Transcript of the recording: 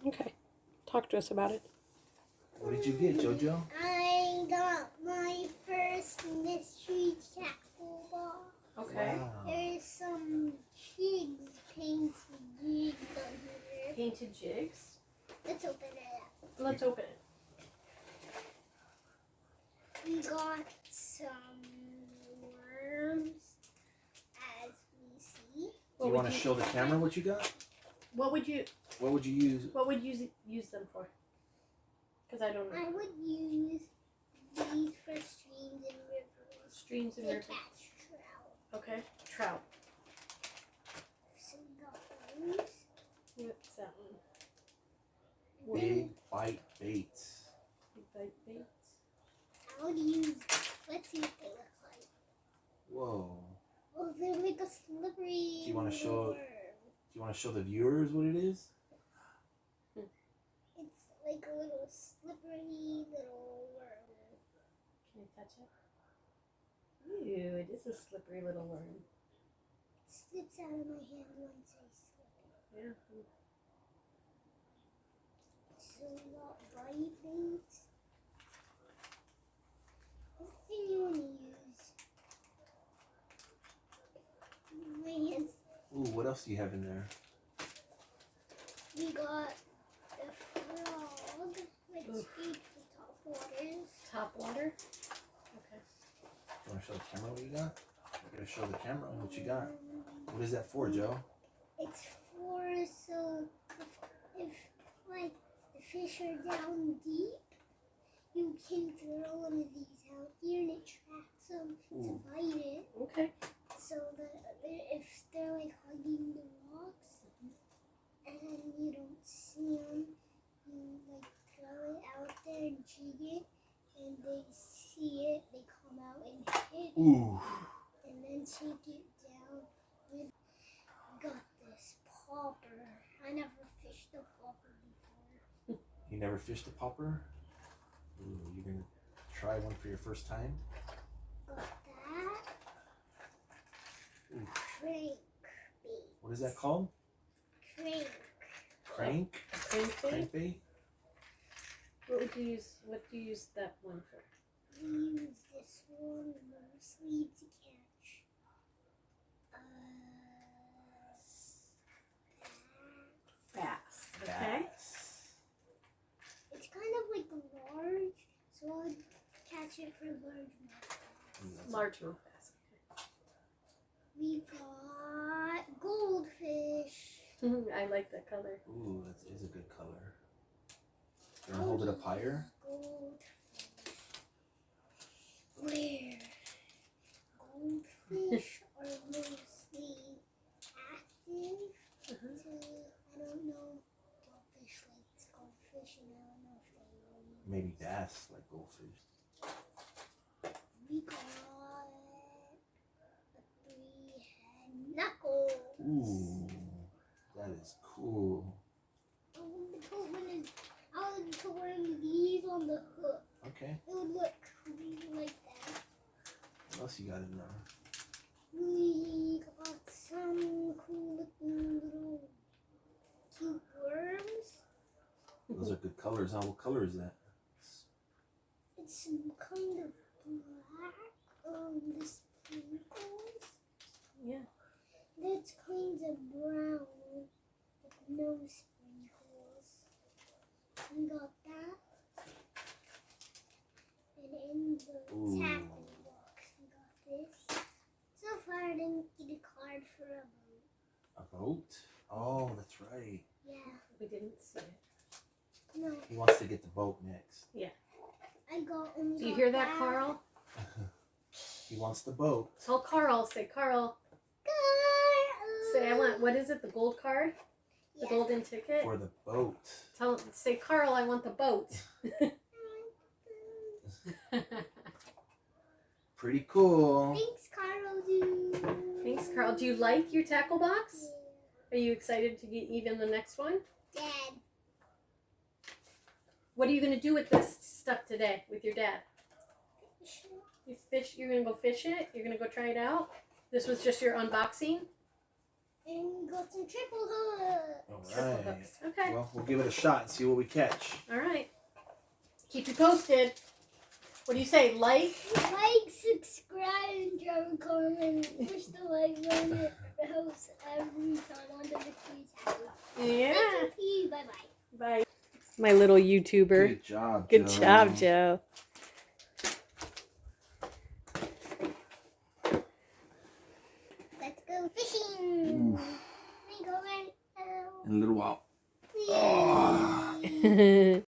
Okay. Talk to us about it. What did you get, Jojo? I got my first mystery tackle ball. Okay. Wow. There's some jigs, painted jigs on here. Painted jigs. Let's open it up. Let's open it. We got some worms, as we see. Do you want to show the camera what you got? What would you use? What would you use them for? Because I don't know. I would use these for streams and rivers. Streams and To rivers. catch trout. Okay. Trout. So we got worms. What's that one? Big bite baits. Big bite baits. I would use. Let's see what they look like. Whoa. Oh, they're like a slippery. Do you wanna show- worm. Do you want to show the viewers what it is? It's like a little slippery little worm. Can I touch it? Ew, it is a slippery little worm. It slips out of my hand once I slip it. Yeah. So we got bite baits. Anything you want to use? My hands. Ooh, what else do you have in there? We got the frog. Let's Oof. feed for top waters. Top water. Okay. You want to show the camera what you got? You gotta show the camera what you got. What is that for, Joe? It's for so if like the fish are down deep, you can throw one of these out there and it tracks them to bite it. Okay. So that if they're like hugging the rocks and you don't see them, you like throw it out there and jig it, and they see it, they come out and hit it, Ooh. and then take it down. We got this popper. I never fished a popper before. You never fished a popper? Ooh, you're gonna try one for your first time? Got that. Ooh. Crank bait. What is that called? Crank. Crank? Crankbait? Crankbait? What do you use that one for? We use this one mostly to catch Bass. Okay. it's kind of like large, so I'd catch it for large bass. Largemouth bass. We got goldfish. I like that color. Ooh, that is a good color. You wanna hold it up higher? Goldfish. Where? Goldfish are mostly active. I don't know. Goldfish likes goldfish, and I don't know if they really. Maybe bass like goldfish. We got a 3-head knuckle. Ooh, that is cool. I would put one of these on the hook. Okay, It would look cool like that. what else you got in there? We got some cool looking little cute worms. Those are good colors, huh? What color is that? It's some kind of black the sprinkles. Yeah. That's kind of brown with no sprinkles. We got that. And in the Ooh. tackle box we got this. So far I didn't get a card for a boat. A boat? Oh, that's right. Yeah. We didn't see it. No. He wants to get the boat next. I got only Do you got hear that, Carl? He wants the boat. Tell Carl. Say, Carl. Carl. Say, I want, what is it? The gold card? The Yeah. golden ticket? For the boat. Say, Carl, I want the boat. Pretty cool. Thanks, Carl. Dude. Thanks, Carl. Do you like your tackle box? Are you excited to get even the next one? Dad. What are you going to do with this stuff today with your dad? You're going to go fish it? You're going to go try it out? This was just your unboxing? And got some triple hooks. Triple Alright. hooks. Okay. Well, we'll give it a shot and see what we catch. All right. Keep you posted. What do you say? Like? Like, subscribe, and drop a comment. Push the like button. It helps every time on the victory's happy. Yeah. Thank you. Bye-bye. Bye. My little YouTuber. Good job, Good Joe. job, Joe. Let's go fishing. We go right now. In a little while. Whee!